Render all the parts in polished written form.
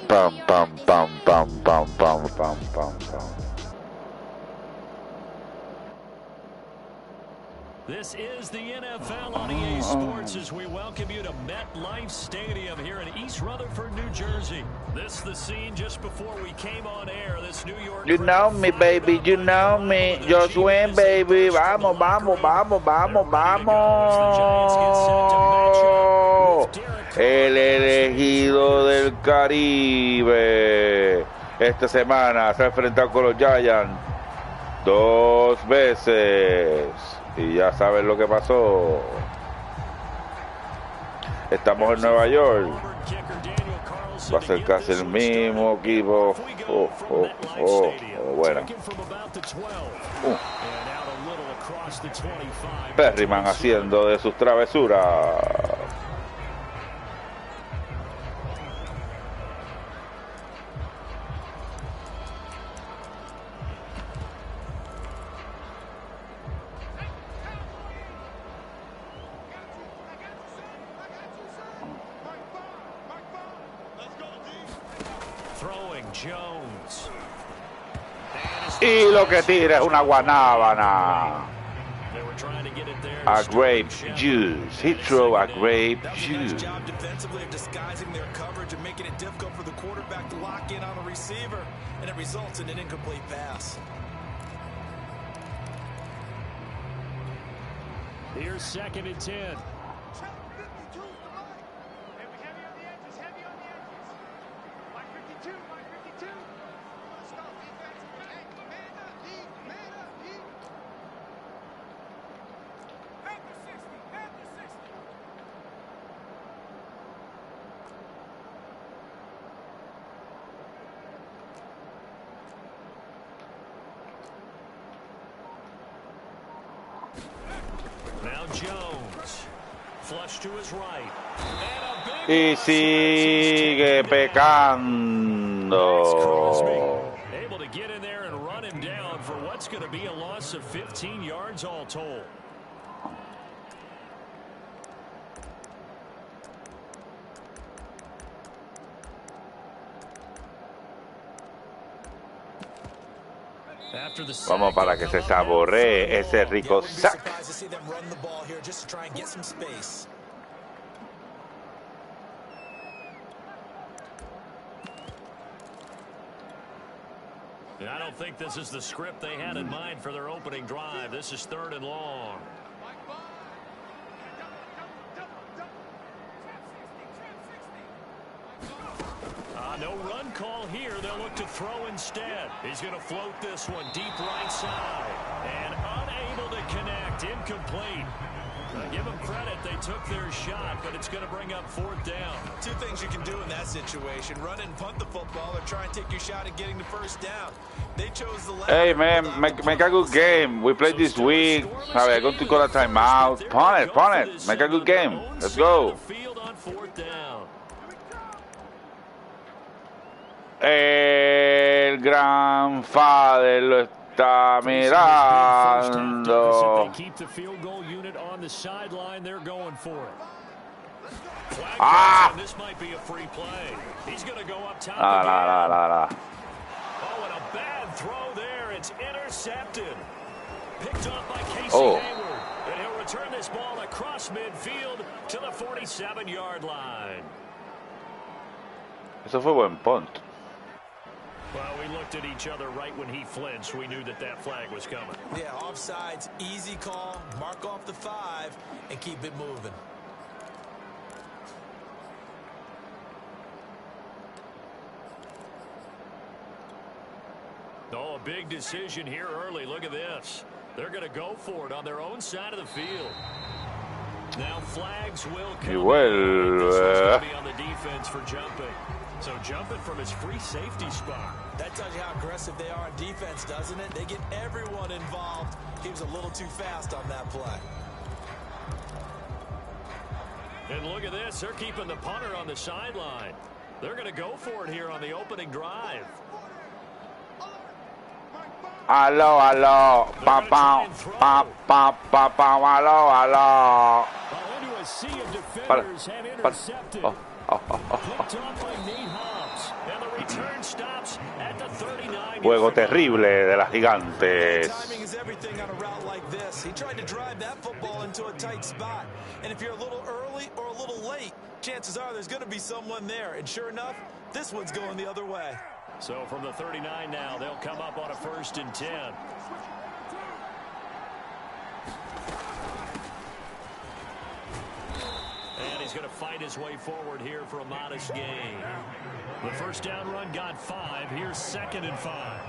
Pam, pam, pam, pam, pam, pam, pam, pam, pam. This is the NFL on EA Sports as we welcome you to MetLife Stadium here in East Rutherford, New Jersey. This is the scene just before we came on air. This New York. You know me, baby. You know me. Just win, baby. Vamos, vamos, vamos, vamos, vamos. El elegido del Caribe. Esta semana se ha enfrentado con los Giants 2 veces. Y ya saben lo que pasó. Estamos en Nueva York. Va a ser casi el mismo equipo. Bueno. Perryman haciendo de sus travesuras. Y lo que tira es una guanábana. A grape juice. He threw a grape juice. Here's 2nd and 10. Y sigue pecando. Able to get in there and run him down for what's going to be a loss of 15 yards all told. Vamos para que se saboree ese rico sack. I don't think this is the script they had in mind for their opening drive. This is 3rd and long. No run call here. They'll look to throw instead. He's going to float this one deep right side. And unable to connect. Incomplete. Give them credit. They took their shot, but it's going to bring up 4th down. 2 things you can do in that situation. Run and punt the football or try and take your shot at getting the 1st down. They chose the left. Hey, man, make a good game. We played this week. I'm going to call a timeout. Punt it. Make a good game. Let's go. El grandfather lo está mirando. Ah! This might be a free play. He's going to go up top. Oh, and a bad throw there. It's intercepted. Picked off by Casey Hayward. And he'll return this ball across midfield to the 47-yard line. Eso fue buen punt. Well, we looked at each other right when he flinched. We knew that that flag was coming. Yeah, offsides, easy call. Mark off the 5 and keep it moving. Oh, a big decision here early. Look at this. They're going to go for it on their own side of the field. Now flags will come. This one's going to be on the defense for jumping. So jumping from his free safety spot. That tells you how aggressive they are on defense, doesn't it? They get everyone involved. He was a little too fast on that play. And look at this. They're keeping the punter on the sideline. They're going to go for it here on the opening drive. Aló, aló, papá, papá, papá, aló, aló. Juego terrible de las Gigantes. Timing is everything on a route like this. He tried to drive that football into a tight spot. And if you're a little early or a little late, chances are there's going to be someone there. And sure enough, this one's going the other way. So from the 39 now, they'll come up on a 1st and 10. And he's going to fight his way forward here for a modest gain. The first down run got 5. Here's 2nd and 5.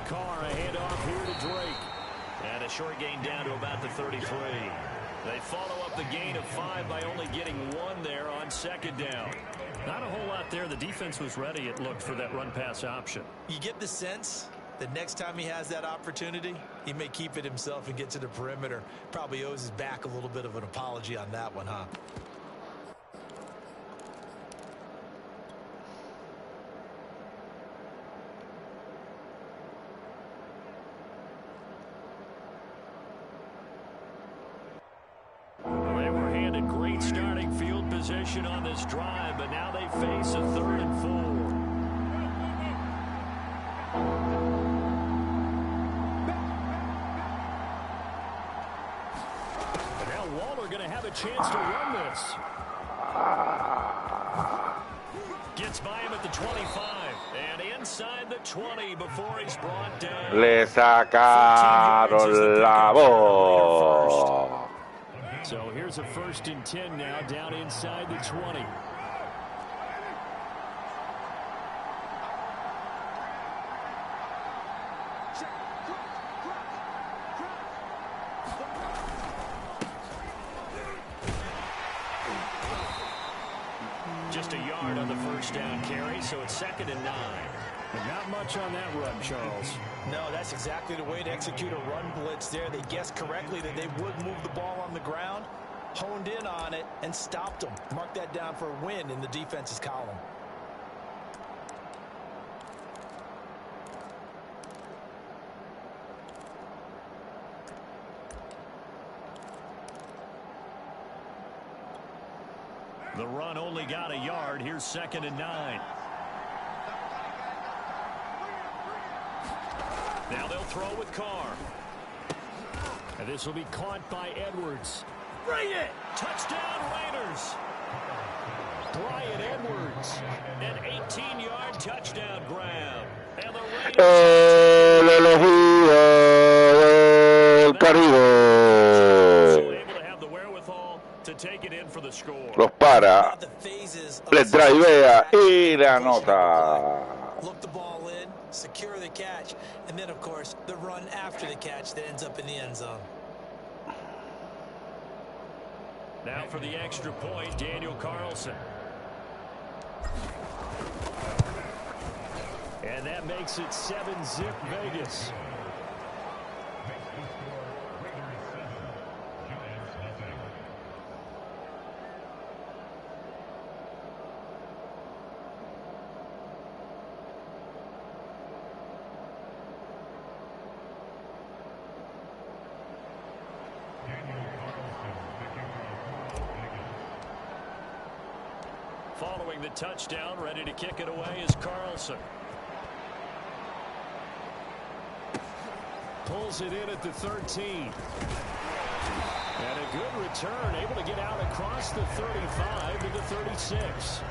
Carr, a handoff here to Drake. And a short gain down to about the 33. They follow up the gain of 5 by only getting 1 there on 2nd down. Not a whole lot there. The defense was ready, it looked, for that run-pass option. You get the sense that next time he has that opportunity, he may keep it himself and get to the perimeter. Probably owes his back a little bit of an apology on that one, huh? They were handed great starting field position on this drive, but now they face a 3rd and 4. Chance to run this. Gets by him at the 25 and inside the 20 before he's brought down. Le sacaron la voz. So here's a 1st and 10 now, down inside the 20. Just a yard on the first down carry, so it's 2nd and 9. But not much on that run, Charles. No, that's exactly the way to execute a run blitz there. They guessed correctly that they would move the ball on the ground, honed in on it, and stopped them. Mark that down for a win in the defense's column. The run only got a yard. Here's 2nd and 9. Now they'll throw with Carr. And this will be caught by Edwards. Bring it! Touchdown Raiders! Brian Edwards. An 18-yard touchdown grab. And the Raiders... El elegido del Caribe. Los para, les drivea y le anota. Look the ball in, secure the catch, and then, of course, the run after the catch that ends up in the end zone. Now for the extra point, Daniel Carlson. And that makes it 7-zip Vegas. Following the touchdown, ready to kick it away is Carlson. Pulls it in at the 13. And a good return, able to get out across the 35 to the 36.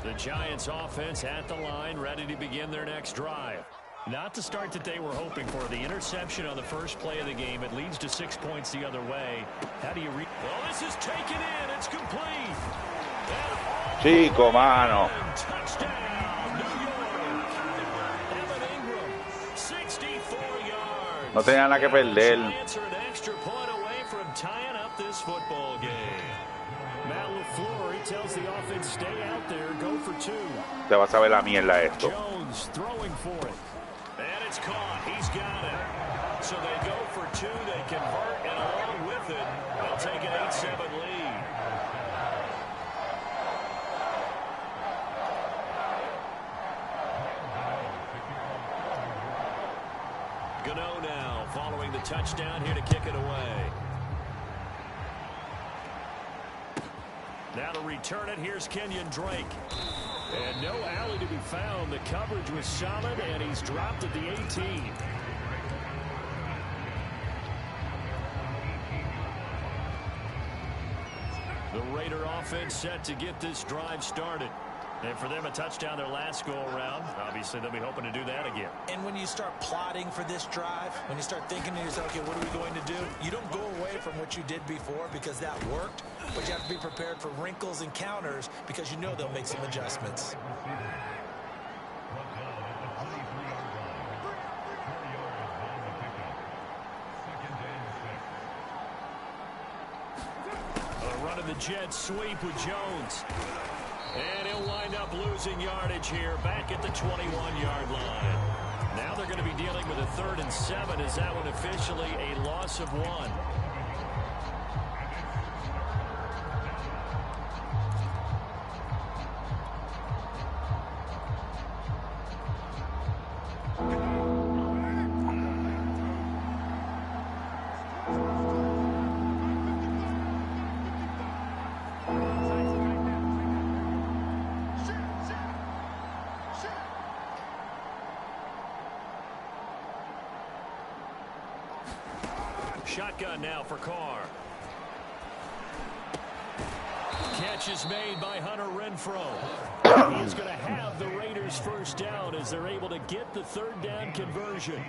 The Giants offense at the line, ready to begin their next drive. Not the start that they were hoping for. The interception on the first play of the game. It leads to 6 points the other way. How do you read? Well, this is taken in. It's complete. Chico, mano. Touchdown, New York. Evan Ingram, 64 yards. No tenía nada que perder. Giants are an extra point away from tying up this football game. Matt LaFleur, he tells the offense, stay out there, go for 2. Te vas a ver la mierda esto. Jones throwing for it. And it's caught. He's got it. So they go for 2. They convert, and along with it, they'll take an 8-7 lead. touchdown here to kick it away. Now to return it, here's Kenyon Drake. And no alley to be found. The coverage was solid, and he's dropped at the 18. The Raider offense set to get this drive started. And for them, a touchdown their last go-around. Obviously, they'll be hoping to do that again. And when you start plotting for this drive, when you start thinking to yourself, okay, what are we going to do? You don't go away from what you did before because that worked, but you have to be prepared for wrinkles and counters because you know they'll make some adjustments. A run of the jet sweep with Jones. And he'll wind up losing yardage here back at the 21-yard line. Now they're going to be dealing with a 3rd and 7. Is that one officially a loss of 1? Shotgun now for Carr. Catch is made by Hunter Renfrow. He's going to have the Raiders first down as they're able to get the 3rd down conversion.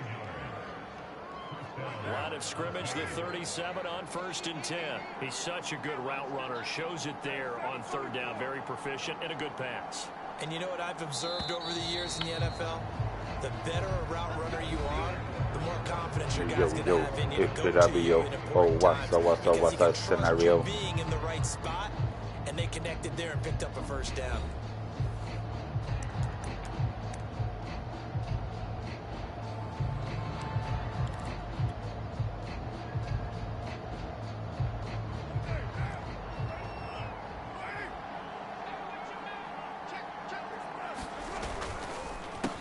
Line of scrimmage, the 37 on 1st and 10. He's such a good route runner. Shows it there on 3rd down. Very proficient and a good pass. And you know what I've observed over the years in the NFL? The better a route runner you are, the more confidence your guy's going to have in you to go to you in important times. Because he can trust you being in the right spot, and they connected there and picked up a first down.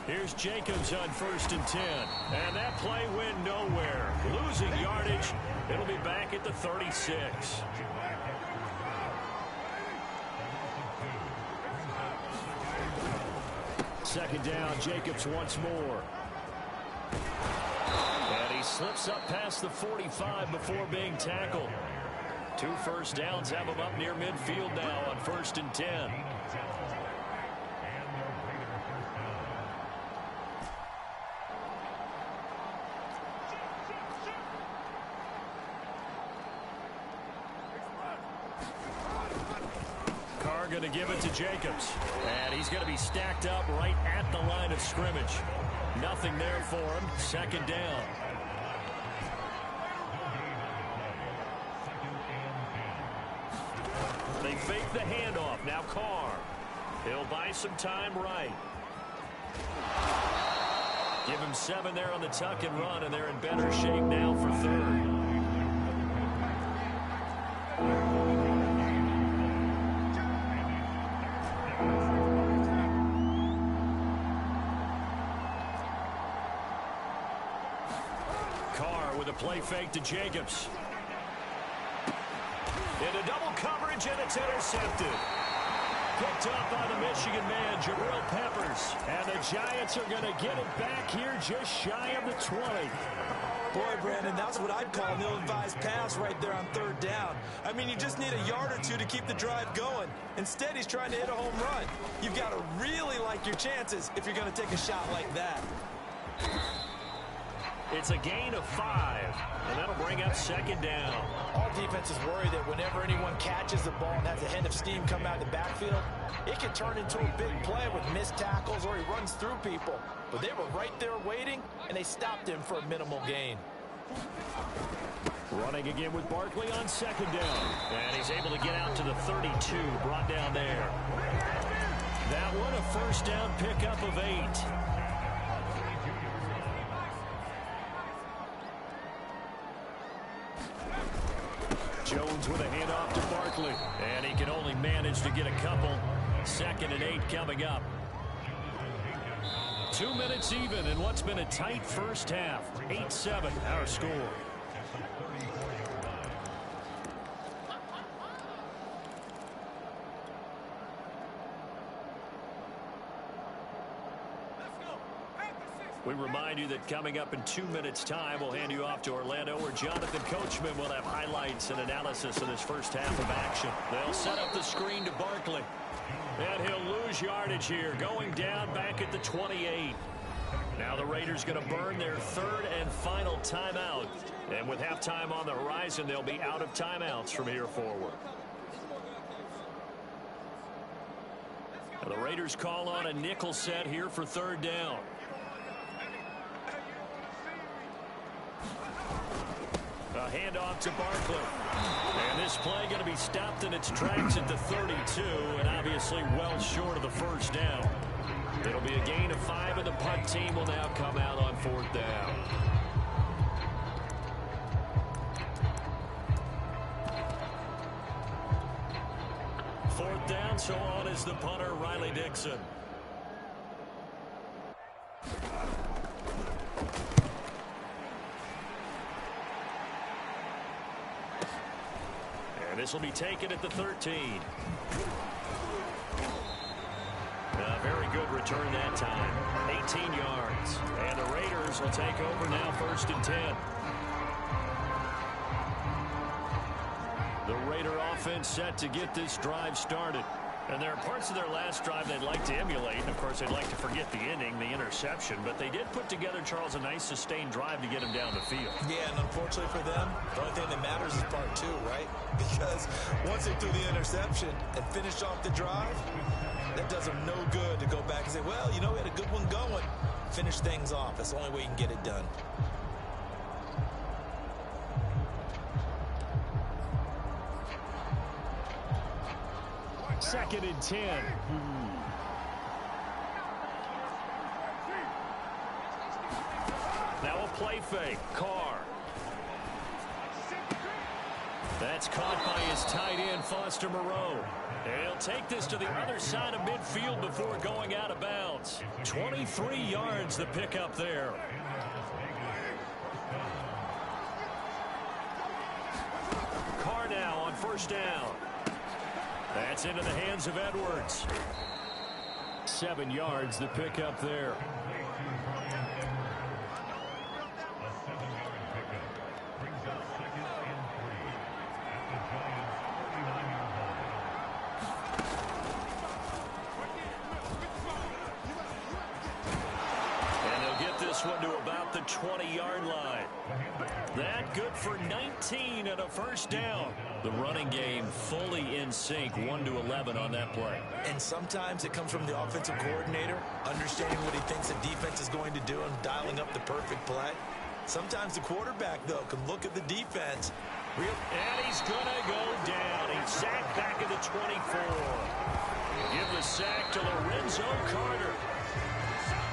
Here's Jacobs on 1st and 10. And that play went nowhere. Losing yardage. It'll be back at the 36. Second down, Jacobs once more. And he slips up past the 45 before being tackled. 2 first downs have him up near midfield now on 1st and 10. Going to give it to Jacobs, and he's going to be stacked up right at the line of scrimmage. Nothing there for him. Second down. They fake the handoff. Now Carr. He'll buy some time right. Give him 7 there on the tuck and run, and they're in better shape now for 3rd. Play fake to Jacobs. Into double coverage, and it's intercepted. Picked up by the Michigan man, Jabril Peppers. And the Giants are going to get it back here just shy of the 20. Boy, Brandon, that's what I'd call an ill-advised pass right there on 3rd down. I mean, you just need a yard or 2 to keep the drive going. Instead, he's trying to hit a home run. You've got to really like your chances if you're going to take a shot like that. It's a gain of 5, and that'll bring up 2nd down. All defenses worry that whenever anyone catches the ball and has a head of steam come out of the backfield, it can turn into a big play with missed tackles or he runs through people. But they were right there waiting, and they stopped him for a minimal gain. Running again with Barkley on 2nd down. And he's able to get out to the 32, brought down there. That one, a first down pickup of 8. Jones with a handoff to Barkley. And he can only manage to get a couple. 2nd and 8 coming up. 2 2 minutes even in what's been a tight first half. 8-7 our score. We remind you that coming up in 2 minutes' time, we'll hand you off to Orlando, where Jonathan Coachman will have highlights and analysis of this first half of action. They'll set up the screen to Barkley. And he'll lose yardage here, going down back at the 28. Now the Raiders going to burn their third and final timeout. And with halftime on the horizon, they'll be out of timeouts from here forward. Now the Raiders call on a nickel set here for third down. A handoff to Barkley. And this play going to be stopped in its tracks at the 32, and obviously well short of the first down. It'll be a gain of 5, and the punt team will now come out on fourth down. Fourth down, so on is the punter, Riley Dixon. And this will be taken at the 13. A very good return that time. 18 yards. And the Raiders will take over now, 1st and 10. The Raider offense set to get this drive started. And there are parts of their last drive they'd like to emulate. And, of course, they'd like to forget the inning, the interception. But they did put together, Charles, a nice sustained drive to get him down the field. Yeah, and unfortunately for them, the only thing that matters is part 2, right? Because once they threw the interception and finished off the drive, that does them no good to go back and say, well, you know, we had a good one going. Finish things off. That's the only way you can get it done. Second and 10. Now a play fake. Carr. That's caught by his tight end, Foster Moreau. And he'll take this to the other side of midfield before going out of bounds. 23 yards the pickup there. Carr now on first down. That's into the hands of Edwards. 7 yards the pickup there. And they'll get this one to about the 20-yard line. That good for 19 and a first down. The running game fully in sync, 1-11 on that play. And sometimes it comes from the offensive coordinator, understanding what he thinks the defense is going to do and dialing up the perfect play. Sometimes the quarterback, though, can look at the defense. And he's going to go down. He's sacked back at the 24. Give the sack to Lorenzo Carter.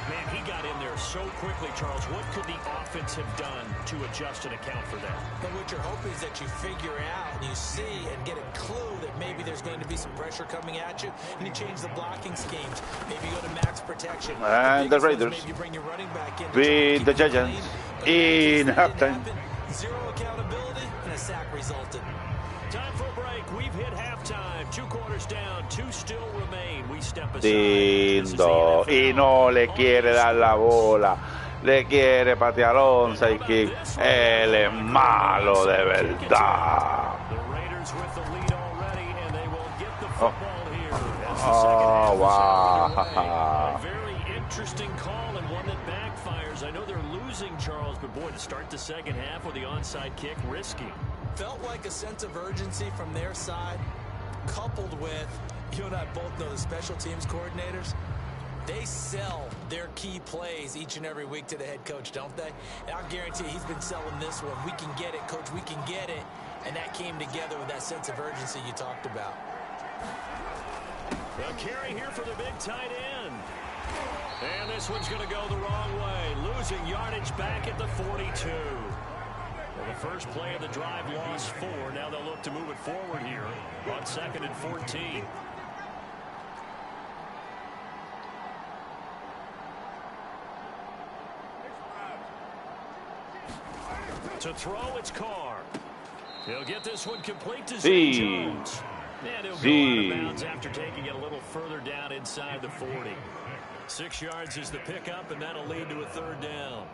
Man, he got in there so quickly, Charles. What could the offense have done to adjust and account for that? But what you're hoping is that you figure out and you see and get a clue that maybe there's going to be some pressure coming at you, and you change the blocking schemes. Maybe you go to max protection. And the Raiders beat the Giants in halftime. Zero accountability, and a sack resulted. Time for a break. We've hit halftime. 2 quarters down. 2 still remain. We step aside. Lindo. Y no le quiere dar la bola. Le quiere patear onside kick. Él es malo de verdad. The Raiders with the lead already, and they will get the football here. Oh, wow. A very interesting call and one that backfires. I know they're losing, Charles, but boy, to start the second half with the onside kick, risky. Felt like a sense of urgency from their side, coupled with, you and I both know the special teams coordinators, they sell their key plays each and every week to the head coach, don't they? And I'll guarantee you he's been selling this one. We can get it, coach, we can get it. And that came together with that sense of urgency you talked about. A carry here for the big tight end. And this one's going to go the wrong way. Losing yardage back at the 42. Well, the first play of the drive lost 4. Now they'll look to move it forward here on 2nd and 14. To throw, it's Carr. He'll get this one complete to Zay Jones. And he'll go out of bounds after taking it a little further down inside the 40. 6 yards is the pickup, and that'll lead to a 3rd down.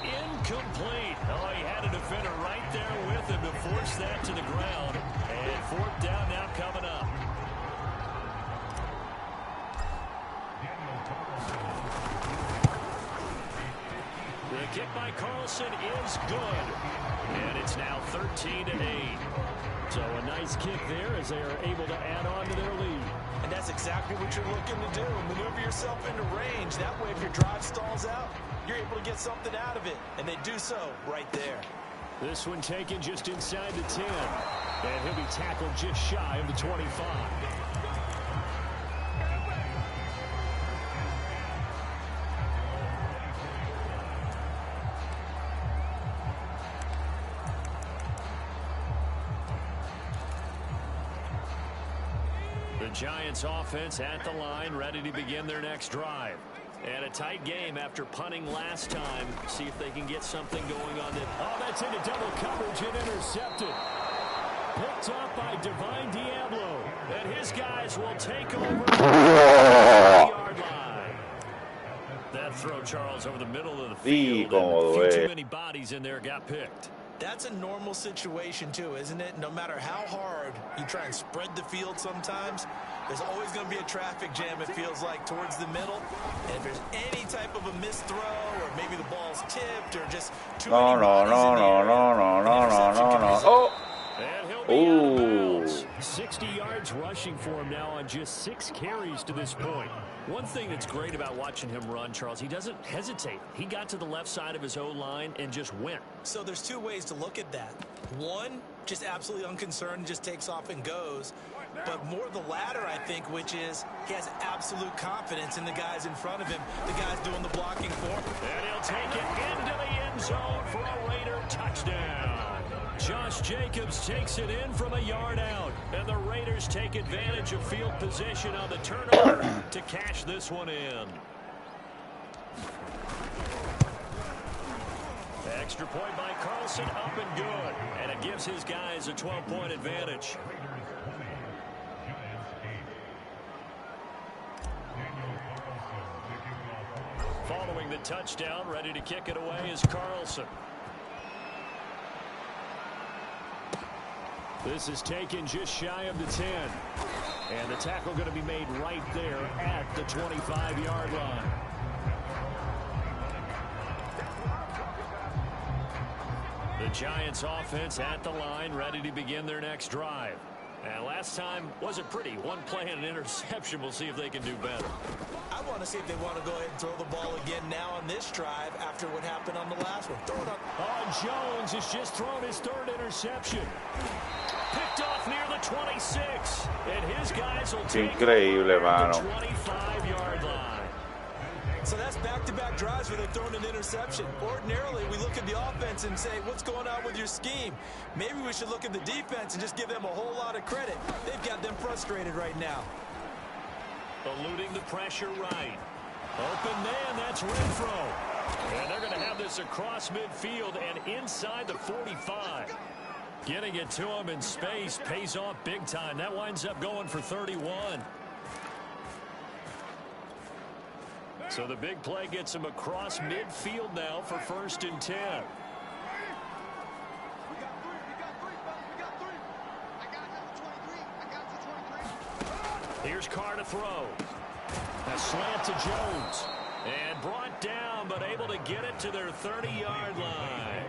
Incomplete. Oh, he had a defender right there with him to force that to the ground. And 4th down now coming up. The kick by Carlson is good. And it's now 13-8. So a nice kick there as they are able to add on to their lead. And that's exactly what you're looking to do. Maneuver yourself into range. That way, if your drive stalls out, you're able to get something out of it. And they do so right there. This one taken just inside the 10. And he'll be tackled just shy of the 25. Giants offense at the line, ready to begin their next drive. And a tight game after punting last time. See if they can get something going on it. Oh, that's into double coverage and intercepted. Picked up by Divine Diablo. And his guys will take over the 50-yard line. That throw, Charles, over the middle of the field. And a few too many bodies in there got picked. That's a normal situation, too, isn't it? No matter how hard you try and spread the field sometimes, there's always going to be a traffic jam, it feels like, towards the middle. And if there's any type of a missed throw or maybe the ball's tipped or just too many and he'll be out of bounds. 60 yards rushing for him now on just 6 carries to this point. One thing that's great about watching him run, Charles, he doesn't hesitate. He got to the left side of his O-line and just went. So there's 2 ways to look at that. One, just absolutely unconcerned, just takes off and goes. But more the latter, I think, which is he has absolute confidence in the guys in front of him, the guys doing the blocking for him. And he'll take it into the end zone for a Raider touchdown. Josh Jacobs takes it in from a yard out. And the Raiders take advantage of field position on the turnover to cash this one in. Extra point by Carlson, up and good. And it gives his guys a 12-point advantage. Following the touchdown, ready to kick it away is Carlson. This is taken just shy of the 10. And the tackle going to be made right there at the 25-yard line. The Giants offense at the line, ready to begin their next drive. And last time wasn't pretty. One play and an interception. We'll see if they can do better. I want to see if they want to go ahead and throw the ball again now on this drive after what happened on the last one. Throw it up. Oh, Jones has just thrown his 3rd interception. Picked off near the 26. And his guys will take Increíble, mano. the 25-yard line. So that's back-to-back drives where they're throwing an interception. Ordinarily, we look at the offense and say, what's going on with your scheme? Maybe we should look at the defense and just give them a whole lot of credit. They've got them frustrated right now. Eluding the pressure right. Open man, that's Renfro. And they're going to have this across midfield and inside the 45. Getting it to him in space pays off big time. That winds up going for 31. So the big play gets him across midfield now for 1st and 10. Here's Carr to throw. A slant to Jones. And brought down, but able to get it to their 30-yard line.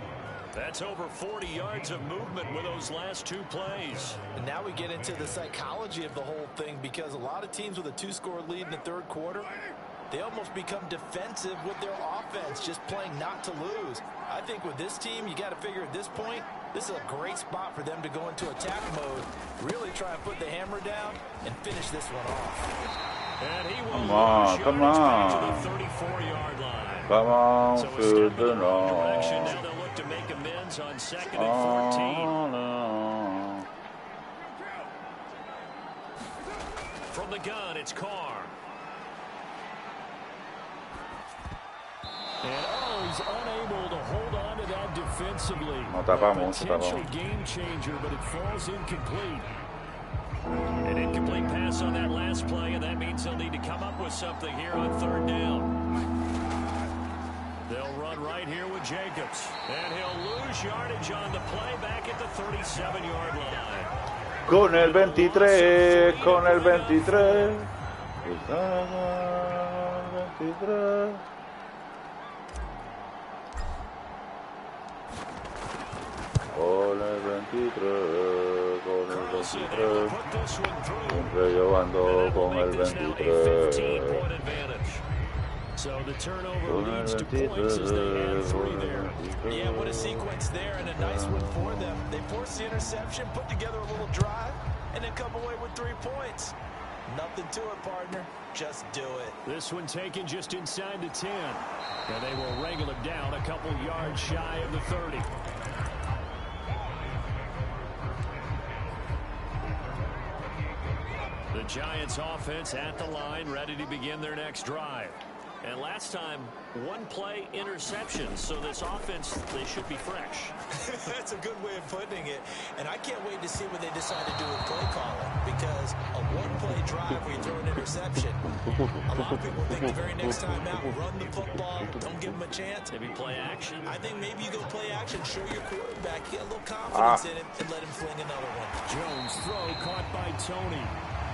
That's over 40 yards of movement with those last 2 plays. And now we get into the psychology of the whole thing, because a lot of teams with a 2-score lead in the 3rd quarter, they almost become defensive with their offense, just playing not to lose. I think with this team, you got to figure at this point, this is a great spot for them to go into attack mode, really try and put the hammer down and finish this one off. And he will Come on, come on. to the 34-yard line. Come on, so a step in the wrong direction. Now they'll look to make amends on 2nd and 14. No. From the gun, it's Carr. And he's unable to hold on to that defensively. No tapamos, Potential game changer, but it falls incomplete. An incomplete pass on that last play, and that means they'll need to come up with something here on 3rd down. They'll run right here with Jacobs, and he'll lose yardage on the play back at the 37-yard line. Con el 23, con el 23. 23. Con el 23, con el 23. Siempre yo ando con el 23. So the turnover leads to points as they add 3 there. Yeah, what a sequence there, and a nice one for them. They forced the interception, put together a little drive, and then come away with 3 points. Nothing to it, partner. Just do it. This one taken just inside the 10. And they will wrangle him down a couple yards shy of the 30. The Giants offense at the line, ready to begin their next drive. And last time, 1 play interception, so this offense, they should be fresh. That's a good way of putting it. And I can't wait to see what they decide to do with play calling, because a 1-play drive where you throw an interception, a lot of people think the very next time out, run the football, don't give them a chance. Maybe play action. I think maybe you go play action, show your quarterback, get a little confidence in him, and let him fling another one. Jones throw caught by Tony.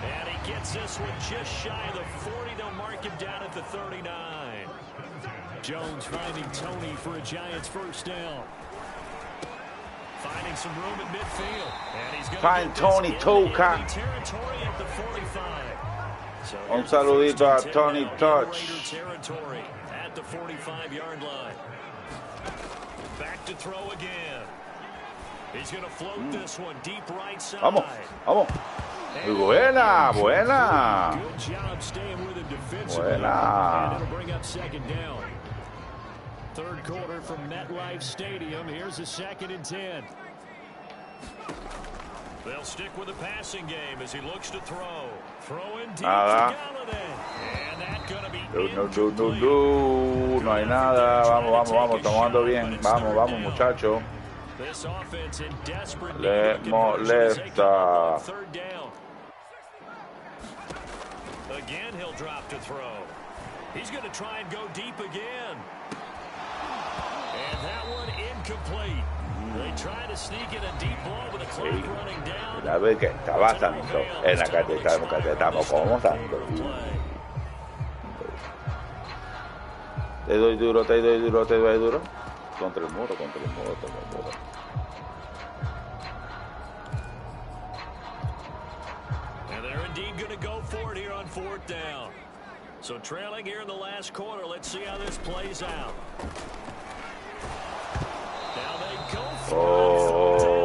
And he gets this one just shy of the 40. They'll mark him down at the 39. Jones finding Tony for a Giants first down. Finding some room at midfield. And he's going to Find Tony Toca. Territory at the 45. So Un saludito a Tony Touch. Territory at the 45-yard line. Back to throw again. He's going to float this one deep right side. Vamos, vamos. Muy buena, buena. Good job staying with him defensively. Buena. And it'll bring up 2nd down. 3rd quarter from MetLife Stadium. Here's a 2nd and 10. They'll stick with the passing game as he looks to throw. Throwing deep to Galladay. And that's going to be No hay nada. Vamos, vamos, vamos. Estamos jugando bien. Vamos, vamos, muchachos. This offense in desperate Le molesta. 3rd down. Again, he'll drop to throw. He's going to try and go deep again. And that one incomplete. They try to sneak in a deep ball with the clock running down. La vez que está pasando en la que estamos comenzando. Te doy duro, te doy duro, te doy duro. Contra el muro, contra el muro, contra el muro. And they're indeed going to go for it here on 4th down. So trailing here in the last quarter. Let's see how this plays out. Now they go for it.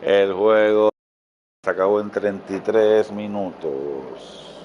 El juego se acabó en 33 minutos.